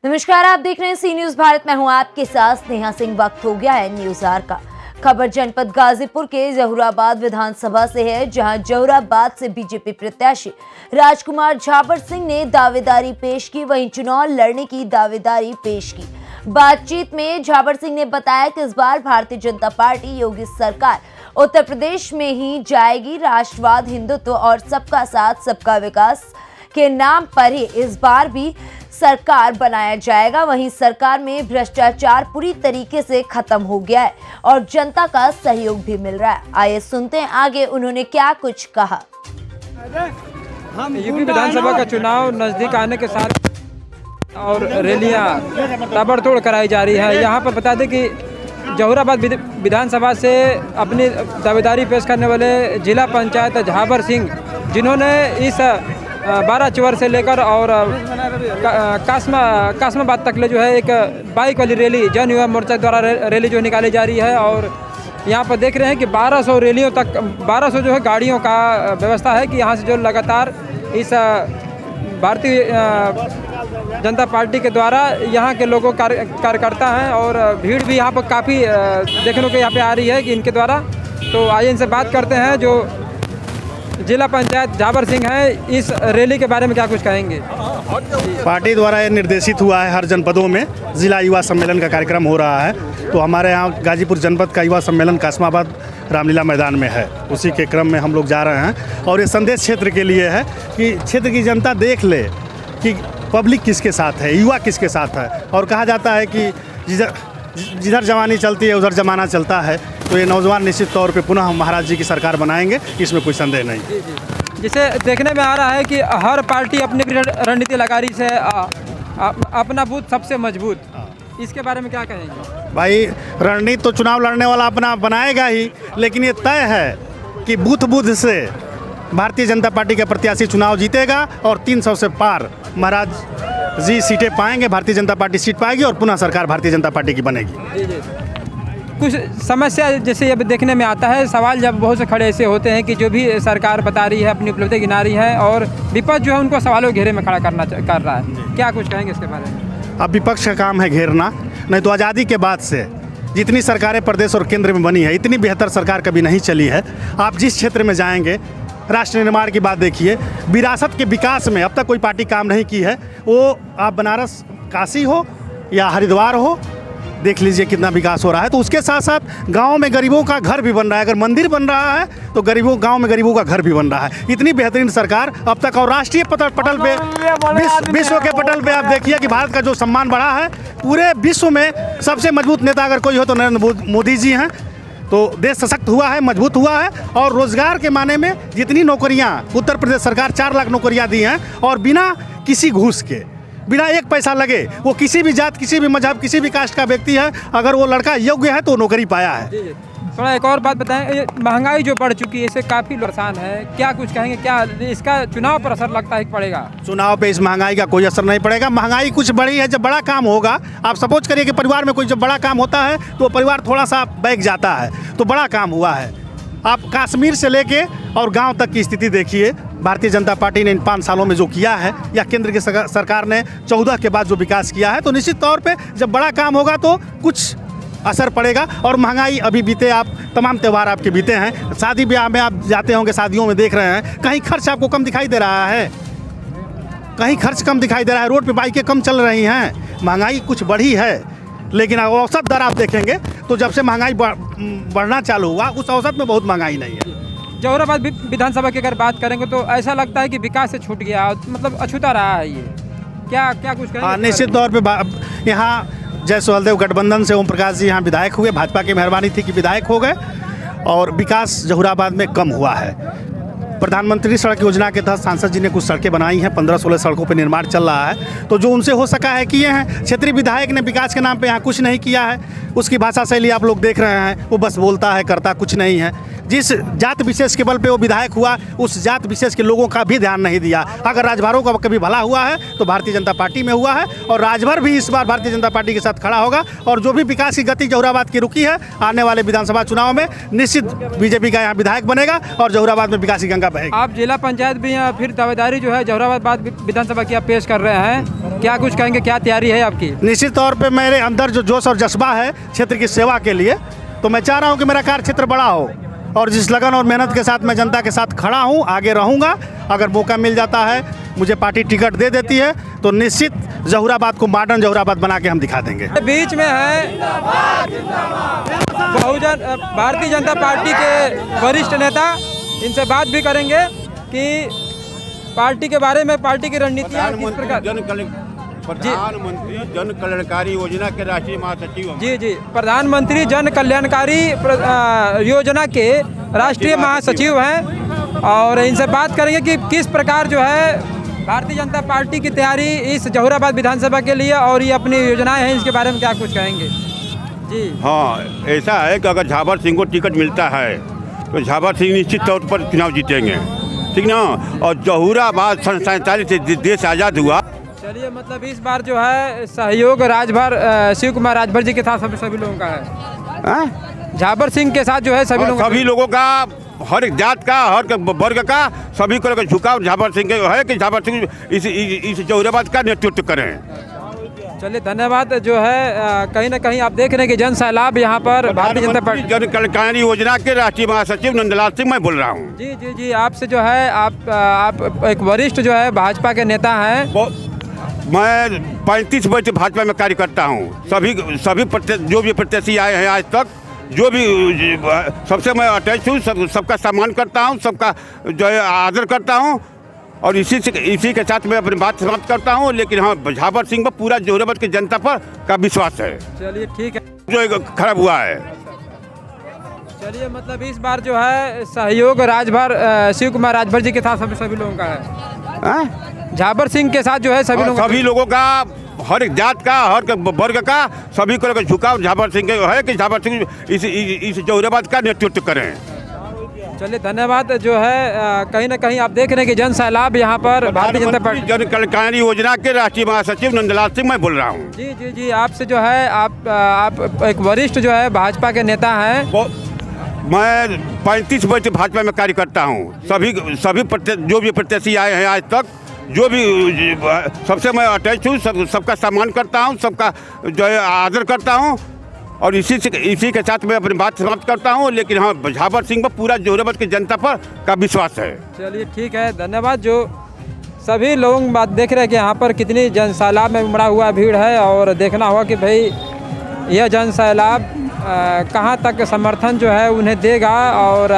नमस्कार, आप देख रहे हैं सी न्यूज भारत। मैं हूं आपके साथ स्नेहा सिंह। वक्त हो गया है न्यूज आवर का। खबर जनपद गाजीपुर के जहुराबाद विधानसभा से है, जहां जहुराबाद से बीजेपी प्रत्याशी राजकुमार झाबर सिंह ने दावेदारी पेश की, वहीं चुनाव लड़ने की दावेदारी पेश की। बातचीत में झाबर सिंह ने बताया कि इस बार भारतीय जनता पार्टी योगी सरकार उत्तर प्रदेश में ही जाएगी। राष्ट्रवाद, हिंदुत्व और सबका साथ सबका विकास के नाम पर ही इस बार भी सरकार बनाया जाएगा। वहीं सरकार में भ्रष्टाचार पूरी तरीके से खत्म हो गया है और जनता का सहयोग भी मिल रहा है। आइए सुनते हैं आगे उन्होंने क्या कुछ कहा। यूपी विधानसभा का चुनाव नजदीक आने के साथ और रैलियां ताबड़तोड़ कराई जा रही है। यहाँ पर बता दें कि जहुराबाद विधानसभा से अपनी दावेदारी पेश करने वाले जिला पंचायत झाबर सिंह, जिन्होंने इस 12 चवर से लेकर और कासमाबाद तक ले जो है एक बाइक वाली रैली जन युवा मोर्चा द्वारा रैली जो निकाली जा रही है। और यहाँ पर देख रहे हैं कि 1200 रैलियों तक 1200 जो है गाड़ियों का व्यवस्था है कि यहाँ से जो लगातार इस भारतीय जनता पार्टी के द्वारा यहाँ के लोगों कार्यकर्ता हैं और भीड़ भी यहाँ पर काफ़ी देखने को यहाँ पे आ रही है कि इनके द्वारा। तो आइए इनसे बात करते हैं जो जिला पंचायत झाबर सिंह है, इस रैली के बारे में क्या कुछ कहेंगे। पार्टी द्वारा ये निर्देशित हुआ है, हर जनपदों में जिला युवा सम्मेलन का कार्यक्रम हो रहा है। तो हमारे यहाँ गाजीपुर जनपद का युवा सम्मेलन कासमाबाद रामलीला मैदान में है, उसी के क्रम में हम लोग जा रहे हैं। और ये संदेश क्षेत्र के लिए है कि क्षेत्र की जनता देख ले कि पब्लिक किसके साथ है, युवा किसके साथ है। और कहा जाता है कि जिधर जवानी चलती है उधर जमाना चलता है। तो ये नौजवान निश्चित तौर पे पुनः महाराज जी की सरकार बनाएंगे, इसमें कोई संदेह नहीं। जिसे देखने में आ रहा है कि हर पार्टी अपनी रणनीति लगा रही है, अपना बूथ सबसे मजबूत। इसके बारे में क्या कहेंगे। भाई, रणनीति तो चुनाव लड़ने वाला अपना बनाएगा ही, लेकिन ये तय है कि बूथ से भारतीय जनता पार्टी का प्रत्याशी चुनाव जीतेगा और 300 से पार महाराज जी सीटें पाएंगे, भारतीय जनता पार्टी सीट पाएगी और पुनः सरकार भारतीय जनता पार्टी की बनेगी। कुछ समस्या जैसे अब देखने में आता है, सवाल जब बहुत से खड़े ऐसे होते हैं कि जो भी सरकार बता रही है, अपनी उपलब्धि गिना रही है और विपक्ष जो है उनको सवालों घेरे में खड़ा कर रहा है। क्या कुछ कहेंगे इसके बारे में। अब विपक्ष का काम है घेरना, नहीं तो आज़ादी के बाद से जितनी सरकारें प्रदेश और केंद्र में बनी है, इतनी बेहतर सरकार कभी नहीं चली है। आप जिस क्षेत्र में जाएंगे, राष्ट्र निर्माण की बात देखिए, विरासत के विकास में अब तक कोई पार्टी काम नहीं की है। वो आप बनारस, काशी हो या हरिद्वार हो, देख लीजिए कितना विकास हो रहा है। तो उसके साथ साथ गांव में गरीबों का घर भी बन रहा है। अगर मंदिर बन रहा है तो गांव में गरीबों का घर भी बन रहा है। इतनी बेहतरीन सरकार अब तक। और राष्ट्रीय पटल पे, विश्व के पटल पे आप देखिए कि भारत का जो सम्मान बढ़ा है, पूरे विश्व में सबसे मजबूत नेता अगर कोई हो तो नरेंद्र मोदी जी हैं। तो देश सशक्त हुआ है, मजबूत हुआ है। और रोजगार के माने में जितनी नौकरियां उत्तर प्रदेश सरकार 4 लाख नौकरियां दी हैं, और बिना किसी घूस के, बिना एक पैसा लगे, वो किसी भी जात, किसी भी मजहब, किसी भी कास्ट का व्यक्ति है, अगर वो लड़का योग्य है तो नौकरी पाया है। थोड़ा एक और बात बताएं, महंगाई जो बढ़ चुकी है इससे काफ़ी नुकसान है, क्या कुछ कहेंगे। क्या इसका चुनाव पर असर लगता है कि पड़ेगा। चुनाव पे इस महंगाई का कोई असर नहीं पड़ेगा। महंगाई कुछ बढ़ी है, जब बड़ा काम होगा, आप सपोज करिए कि परिवार में कोई जब बड़ा काम होता है तो परिवार थोड़ा सा बैठ जाता है, तो बड़ा काम हुआ है। आप कश्मीर से लेके और गांव तक की स्थिति देखिए। भारतीय जनता पार्टी ने इन 5 सालों में जो किया है, या केंद्र की सरकार ने 14 के बाद जो विकास किया है, तो निश्चित तौर पे जब बड़ा काम होगा तो कुछ असर पड़ेगा। और महंगाई अभी बीते, आप तमाम त्यौहार आपके बीते हैं, शादी ब्याह में आप जाते होंगे, शादियों में देख रहे हैं, कहीं खर्च आपको कम दिखाई दे रहा है, कहीं खर्च कम दिखाई दे रहा है। रोड पे बाइकें कम चल रही हैं। महंगाई कुछ बढ़ी है, लेकिन औसत दर आप देखेंगे तो जब से महंगाई बढ़ना चालू हुआ, उस औसत में बहुत महंगाई नहीं है। जहुराबाद विधानसभा की अगर बात करेंगे तो ऐसा लगता है कि विकास से छूट गया, मतलब अछूता रहा है ये। क्या कुछ कहेंगे। निश्चित तौर पे यहाँ जय सुहलदेव गठबंधन से ओम प्रकाश जी यहाँ विधायक हुए, भाजपा की मेहरबानी थी कि विधायक हो गए, और विकास जहुराबाद में कम हुआ है। प्रधानमंत्री सड़क योजना के तहत सांसद जी ने कुछ सड़कें बनाई हैं, 15-16 सड़कों पर निर्माण चल रहा है। तो जो उनसे हो सका है किए हैं। क्षेत्रीय विधायक ने विकास के नाम पे यहाँ कुछ नहीं किया है। उसकी भाषा शैली आप लोग देख रहे हैं, वो बस बोलता है, करता कुछ नहीं है। जिस जात विशेष के बल पे वो विधायक हुआ, उस जात विशेष के लोगों का भी ध्यान नहीं दिया। अगर राजभरों का कभी भला हुआ है तो भारतीय जनता पार्टी में हुआ है, और राजभर भी इस बार भारतीय जनता पार्टी के साथ खड़ा होगा। और जो भी विकास की गति जहुराबाद की रुकी है, आने वाले विधानसभा चुनाव में निश्चित बीजेपी का यहाँ विधायक बनेगा और जहुराबाद में विकास की गंगा बहेगी। आप जिला पंचायत भी फिर दावेदारी जो है जहुराबाद विधानसभा की आप पेश कर रहे हैं, क्या कुछ कहेंगे, क्या तैयारी है आपकी? निश्चित तौर पे मेरे अंदर जो जोश और जज्बा है क्षेत्र की सेवा के लिए, तो मैं चाह रहा हूँ कि मेरा कार्य क्षेत्र बड़ा हो और जिस लगन और मेहनत के साथ मैं जनता के साथ खड़ा हूँ, आगे रहूँगा। अगर मौका मिल जाता है, मुझे पार्टी टिकट दे देती है, तो निश्चित जहूराबाद को मॉडर्न जहूराबाद बना के हम दिखा देंगे। बीच में है भारतीय जनता पार्टी के वरिष्ठ नेता, इनसे बात भी करेंगे कि पार्टी के बारे में, पार्टी की रणनीतियाँ किस प्रकार। प्रधानमंत्री जन कल्याणकारी योजना के राष्ट्रीय महासचिव। जी, प्रधानमंत्री जन कल्याणकारी योजना के राष्ट्रीय महासचिव हैं और इनसे बात करेंगे कि किस प्रकार जो है भारतीय जनता पार्टी की तैयारी इस जहूराबाद विधानसभा के लिए और ये अपनी योजनाएं हैं, इसके बारे में क्या कुछ कहेंगे। जी हाँ, ऐसा है कि अगर झाबर सिंह को टिकट मिलता है तो झाबर सिंह निश्चित तौर पर चुनाव जीतेंगे, ठीक ना। और जहूराबाद 47 से देश आज़ाद हुआ। चलिए, मतलब इस बार जो है सहयोग राजभर शिव कुमार राजभर जी के साथ सभी लोगों का है। झाबर सिंह के साथ जो है सभी लोगों का, हर एक जात का, हर वर्ग का, सभी को झुकाव झाबर सिंह है कि झाबर सिंह इस जहूराबाद का नेतृत्व करें। चलिए, धन्यवाद। जो है कहीं ना कहीं आप देख रहे हैं कि जन सैलाब यहाँ पर भारतीय जनता पार्टी जन कल्याणकारी योजना के राष्ट्रीय महासचिव नंदलाल सिंह मैं बोल रहा हूँ। जी, आपसे जो है आप एक वरिष्ठ जो है भाजपा के नेता हैं। मैं 35 वर्ष से भाजपा में कार्य करता हूँ। सभी जो भी प्रत्याशी आए हैं आज तक, जो भी सबसे मैं अटैच हूँ, सबका सम्मान करता हूँ, सबका जो है आदर करता हूँ और इसी के साथ मैं अपनी बात समाप्त करता हूँ। लेकिन हाँ, झाबर सिंह पर पूरा जहूराबाद की जनता पर का विश्वास है। चलिए, ठीक है। जो खराब हुआ है। चलिए, मतलब इस बार जो है सहयोग राजभर शिव कुमार राजभर जी के साथ सभी लोगों का है। झाबर सिंह के साथ जो है सभी लोगों का, हर एक जात का, हर वर्ग का, सभी को झुकाव झाबर सिंह है कि झाबर सिंह इस जहूराबाद का नेतृत्व करें। चलिए, धन्यवाद। जो है कहीं ना कहीं आप देख रहे हैं कि जन सैलाब यहाँ पर भारतीय जनता पार्टी जन कल्याणकारी योजना के राष्ट्रीय महासचिव नंदलाल सिंह मैं बोल रहा हूँ। जी, आपसे जो है आप एक वरिष्ठ जो है भाजपा के नेता हैं। मैं 35 वर्ष से भाजपा में कार्य करता हूँ। सभी जो भी प्रत्याशी आए हैं आज तक, जो भी सबसे मैं अटैच हूँ, सबका सम्मान करता हूँ, सबका जो है आदर करता हूँ और इसी के साथ मैं अपनी बात समाप्त करता हूँ। लेकिन हाँ, झाबर सिंह पर पूरा जहूराबाद की जनता पर का विश्वास है। चलिए, ठीक है, धन्यवाद। जो सभी लोग बात देख रहे हैं कि यहाँ पर कितनी जन सैलाब में उमड़ा हुआ भीड़ है और देखना होगा कि भाई यह जन सैलाब कहाँ तक समर्थन जो है उन्हें देगा। और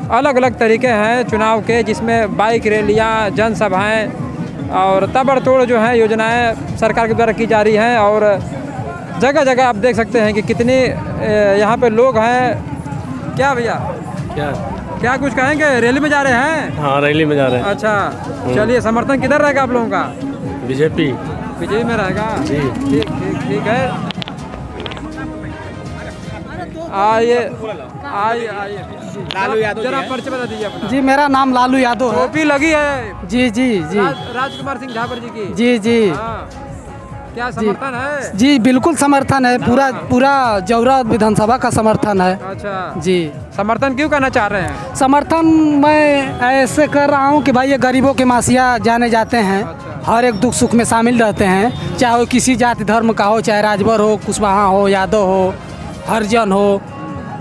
अलग अलग तरीके हैं चुनाव के, जिसमें बाइक रैलियाँ, जनसभाएं और ताबड़तोड़ जो है योजनाएं सरकार के द्वारा की जा रही हैं। और जगह जगह आप देख सकते हैं कि कितने यहाँ पे लोग हैं। क्या भैया, क्या कुछ कहेंगे? रैली में जा रहे हैं? हाँ, रैली में जा रहे हैं। अच्छा, चलिए, समर्थन किधर रहेगा आप लोगों का? बीजेपी में रहेगा। जी, ठीक है। आइए, लालू यादव जरा परिचय बता दीजिए अपना। जी, मेरा नाम लालू यादव है। टोपी लगी है। जी। राजकुमार सिंह झाबर जी की। जी। क्या समर्थन है? जी, बिल्कुल समर्थन है। पूरा जहूराबाद विधानसभा का समर्थन है। अच्छा जी। समर्थन क्यों करना चाह रहे हैं? समर्थन मैं ऐसे कर रहा हूँ कि भाई ये गरीबों के मासिया जाने जाते हैं। अच्छा। हर एक दुख सुख में शामिल रहते हैं, चाहे वो किसी जाति धर्म का हो, चाहे राजभर हो, कुशवाहा हो, यादव हो, हरिजन हो,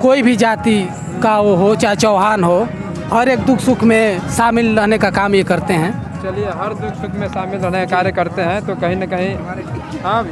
कोई भी जाति का वो हो, चाहे चौहान हो, हर एक दुख सुख में शामिल रहने का काम ये करते हैं। चलिए, हर दुख सुख में शामिल रहने का कार्य करते हैं, तो कहीं ना कहीं हाँ,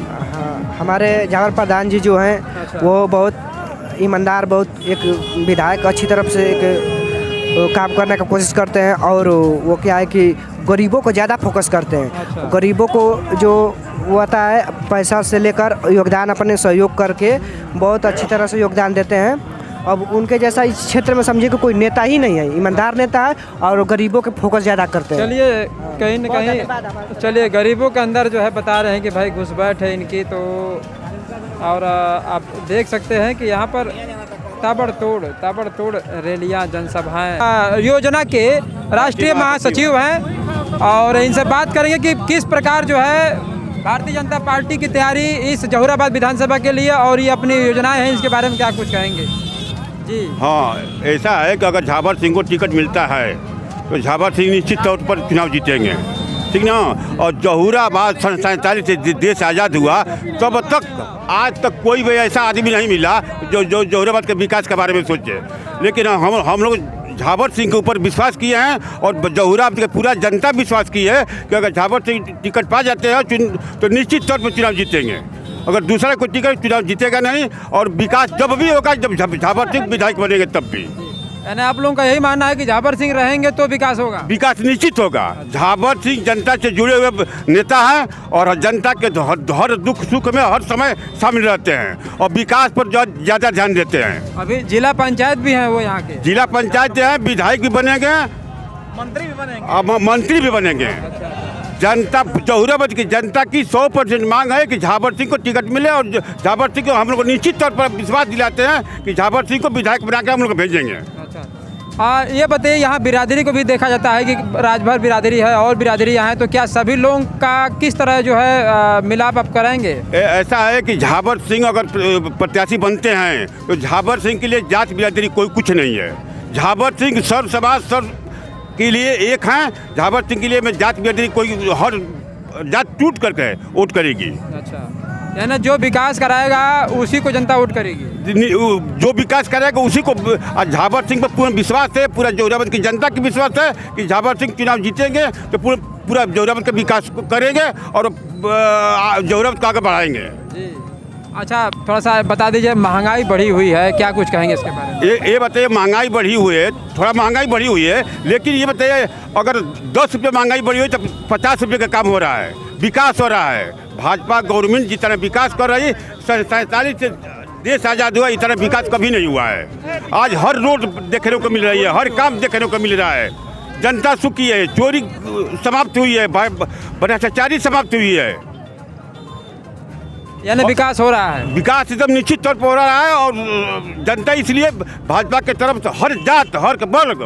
हमारे झाबर प्रधान जी जो हैं, अच्छा। वो बहुत ईमानदार, बहुत एक विधायक अच्छी तरफ से एक काम करने का कोशिश करते हैं। और वो क्या है कि गरीबों को ज़्यादा फोकस करते हैं। अच्छा। गरीबों को जो वो आता है, पैसा से लेकर योगदान अपने सहयोग करके बहुत अच्छी तरह से योगदान देते हैं। अब उनके जैसा इस क्षेत्र में समझिए कि कोई नेता ही नहीं है, ईमानदार नेता है और गरीबों के फोकस ज़्यादा करते हैं। चलिए, कहीं ना कहीं चलिए गरीबों के अंदर जो है बता रहे हैं कि भाई घुसपैठ है इनकी। तो और आप देख सकते हैं कि यहाँ पर ताबड़तोड़ रैलियाँ, जनसभाएं योजना के राष्ट्रीय महासचिव हैं और इनसे बात करेंगे कि किस प्रकार जो है भारतीय जनता पार्टी की तैयारी इस जहूराबाद विधानसभा के लिए और ये अपनी योजनाएं हैं, इसके बारे में क्या कुछ कहेंगे। जी हाँ, ऐसा है कि अगर झाबर सिंह को टिकट मिलता है तो झाबर सिंह निश्चित तौर पर चुनाव जीतेंगे, ठीक ना। और जहूराबाद सन 47 से देश आज़ाद हुआ तब तक आज तक कोई भी ऐसा आदमी नहीं मिला जो जहूराबाद के विकास के बारे में सोचे। लेकिन हम लोग झावर सिंह के ऊपर विश्वास किए हैं और जहूराबाद के पूरा जनता विश्वास की है कि अगर झावर सिंह टिकट पा जाते हैं तो निश्चित तौर पर चुनाव जीतेंगे। अगर दूसरा कोई टिकट चुनाव जीतेगा नहीं। और विकास जब भी होगा जब झावर सिंह विधायक बनेंगे तब भी। यानी आप लोगों का यही मानना है कि झावर सिंह रहेंगे तो विकास होगा? विकास निश्चित होगा। झावर सिंह जनता से जुड़े हुए नेता हैं और जनता के हर दुख सुख में हर समय शामिल रहते हैं और विकास पर ज़्यादा ध्यान देते हैं। अभी जिला पंचायत भी है वो यहाँ के? जिला पंचायत हैं, विधायक भी बनेंगे, मंत्री भी बनेंगे। जनता जहूराबाद की जनता की 100% मांग है कि झावर सिंह को टिकट मिले और झावर सिंह को हम लोग निश्चित तौर पर विश्वास दिलाते हैं कि झावर सिंह को विधायक बना के हम लोग भेजेंगे। ये बताइए, यहाँ बिरादरी को भी देखा जाता है कि राजभर बिरादरी है और बिरादरी यहाँ है, तो क्या सभी लोगों का किस तरह जो है मिलाप आप कराएंगे? ऐसा है कि झावर सिंह अगर प्रत्याशी बनते हैं तो झावर सिंह के लिए जात बिरादरी कोई कुछ नहीं है। झावर सिंह सर्व समाज सर्व के लिए एक हैं। झावर सिंह के लिए मैं जात बिरादरी कोई हर जात टूट करके वोट करेगी। अच्छा, यानी जो विकास कराएगा उसी को जनता वोट करेगी? जो विकास करेगा उसी को। झावर सिंह पर पूरा विश्वास है, पूरा जहूराबाद की जनता की विश्वास है कि झावर सिंह चुनाव जीतेंगे तो पूरा जहूराबाद का विकास करेंगे और जहूराबाद को आगे बढ़ाएंगे। अच्छा, थोड़ा सा बता दीजिए, महंगाई बढ़ी हुई है, क्या कुछ कहेंगे इसके बारे में? ये बताइए, महंगाई बढ़ी हुई है, थोड़ा महंगाई बढ़ी हुई है, लेकिन ये बताइए अगर 10 रुपये महंगाई बढ़ी हुई तो 50 रुपये का काम हो रहा है, विकास हो रहा है। भाजपा गवर्नमेंट जितना विकास कर रही 47 से देश आज़ाद हुआ इतना विकास कभी नहीं हुआ है। आज हर रोड देखने को मिल रही है, हर काम देखने को मिल रहा है। जनता सुखी है, चोरी समाप्त हुई है, भ्रष्टाचारी समाप्त हुई है। यानी विकास हो रहा है? विकास एकदम निश्चित तौर पर हो रहा है और जनता इसलिए भाजपा के तरफ से हर जात हर वर्ग,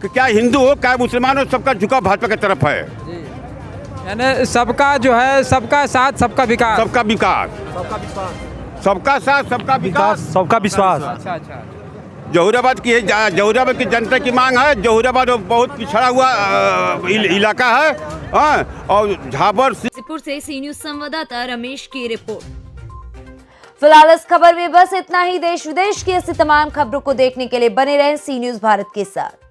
क्या हिंदू हो क्या मुसलमान हो, सबका झुकाव भाजपा की तरफ है। यानी सबका जो है, सबका साथ सबका विकास। सबका विकास, सबका साथ सबका विकास, सबका विश्वास। अच्छा। जहूराबाद की जहूराबाद की जनता की मांग है। जहूराबाद बहुत पिछड़ा हुआ इलाका है और झावर गाजीपुर से सी न्यूज संवाददाता रमेश की रिपोर्ट। फिलहाल इस खबर में बस इतना ही। देश विदेश की ऐसी तमाम खबरों को देखने के लिए बने रहें सी न्यूज भारत के साथ।